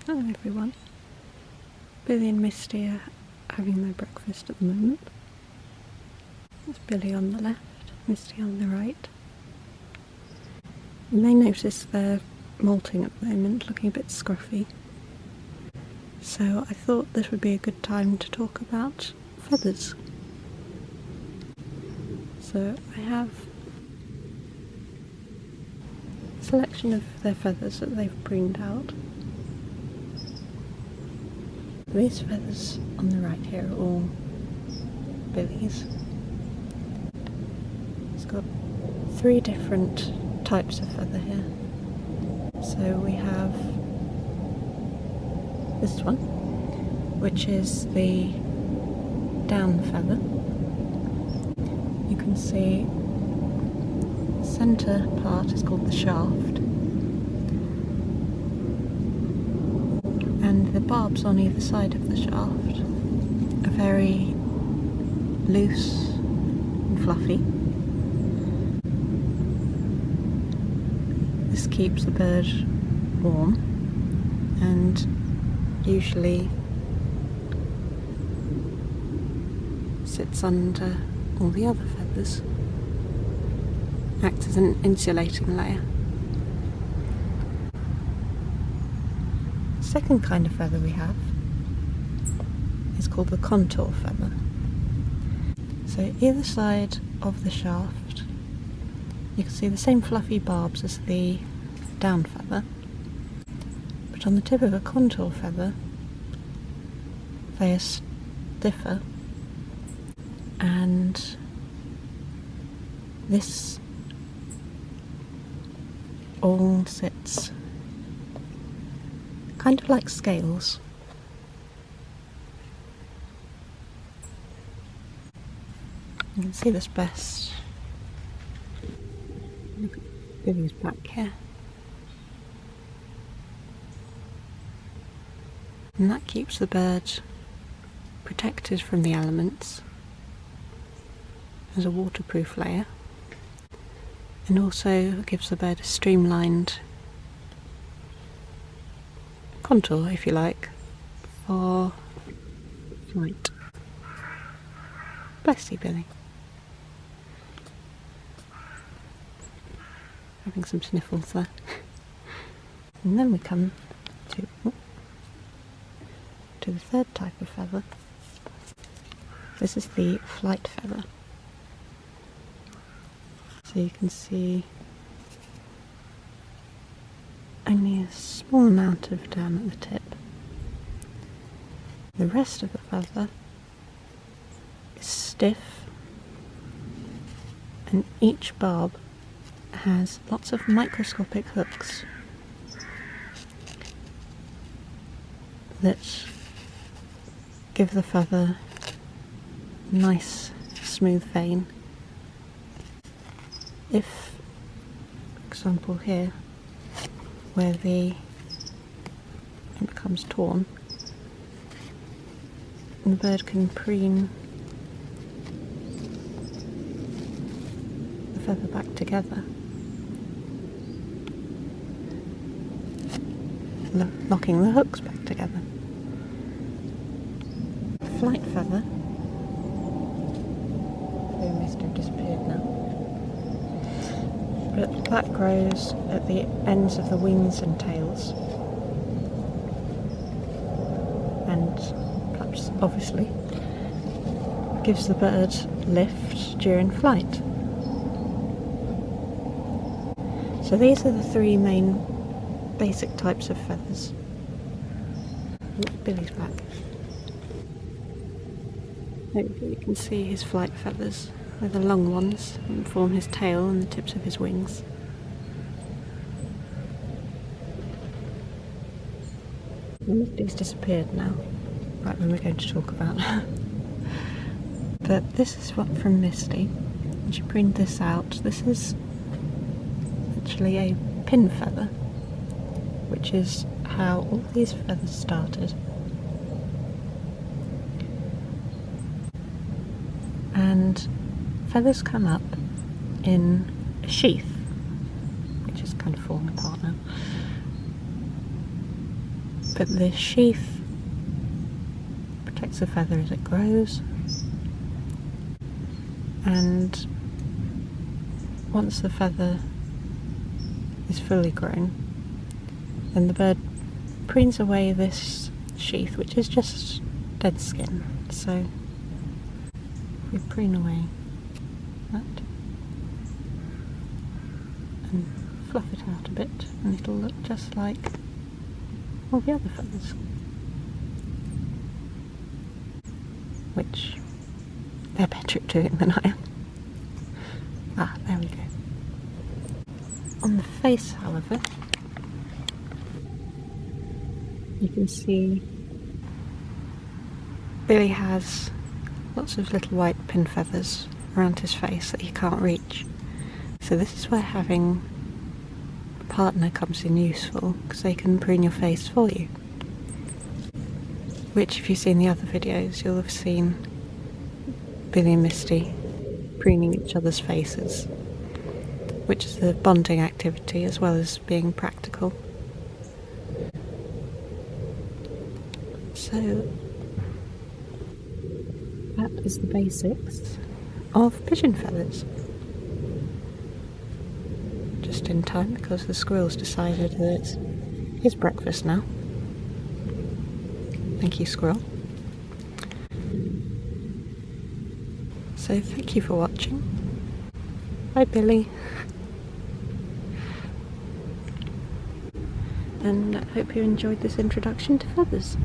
Hello everyone. Billy and Misty are having their breakfast at the moment. There's Billy on the left, Misty on the right. You may notice they're molting at the moment, looking a bit scruffy. So I thought this would be a good time to talk about feathers. So I have a selection of their feathers that they've preened out. These feathers on the right here are all Billy's. It's got 3 different types of feather here. So we have this one, which is the down feather. You can see the centre part is called the shaft, and the barbs on either side of the shaft are very loose and fluffy. This keeps the bird warm and usually sits under all the other feathers, acts as an insulating layer. The second kind of feather we have is called the contour feather. So either side of the shaft you can see the same fluffy barbs as the down feather, but on the tip of a contour feather they are stiffer, and this all sits kind of like scales. You can see this best. Look at Billy's back here. And that keeps the bird protected from the elements as a waterproof layer, and also gives the bird a streamlined contour, if you like, for flight. Bless you, Billy. Having some sniffles there. And then we come to the third type of feather. This is the flight feather. So you can see only a small amount of down at the tip. The rest of the feather is stiff, and each barb has lots of microscopic hooks that give the feather a nice smooth vein. If, for example here, where it becomes torn, the bird can preen the feather back together, locking the hooks back together. The flight feather, oh, Misty have disappeared now, but that grows at the ends of the wings and tails, and perhaps obviously gives the bird lift during flight. So these are the 3 main basic types of feathers. Billy's back. Hopefully you can see his flight feathers. They're the long ones that form his tail and the tips of his wings. Misty's disappeared now, right when we're going to talk about her. But this is what from Misty. And she preened this out. This is actually a pin feather, which is how all these feathers started. And feathers come up in a sheath, which is kind of falling apart now. But the sheath protects the feather as it grows, and once the feather is fully grown, then the bird preens away this sheath, which is just dead skin. So we preen away that and fluff it out a bit, and it'll look just like all the other feathers, which they're better at doing than I am. Ah, there we go. On the face, however, you can see Billy has lots of little white pin feathers around his face that he can't reach. So this is where having a partner comes in useful, because they can preen your face for you. Which, if you've seen the other videos, you'll have seen Billy and Misty preening each other's faces, which is a bonding activity as well as being practical. So that is the basics of pigeon feathers. Just in time, because the squirrel's decided that it's his breakfast now. Thank you, squirrel. So thank you for watching. Bye, Billy. And I hope you enjoyed this introduction to feathers.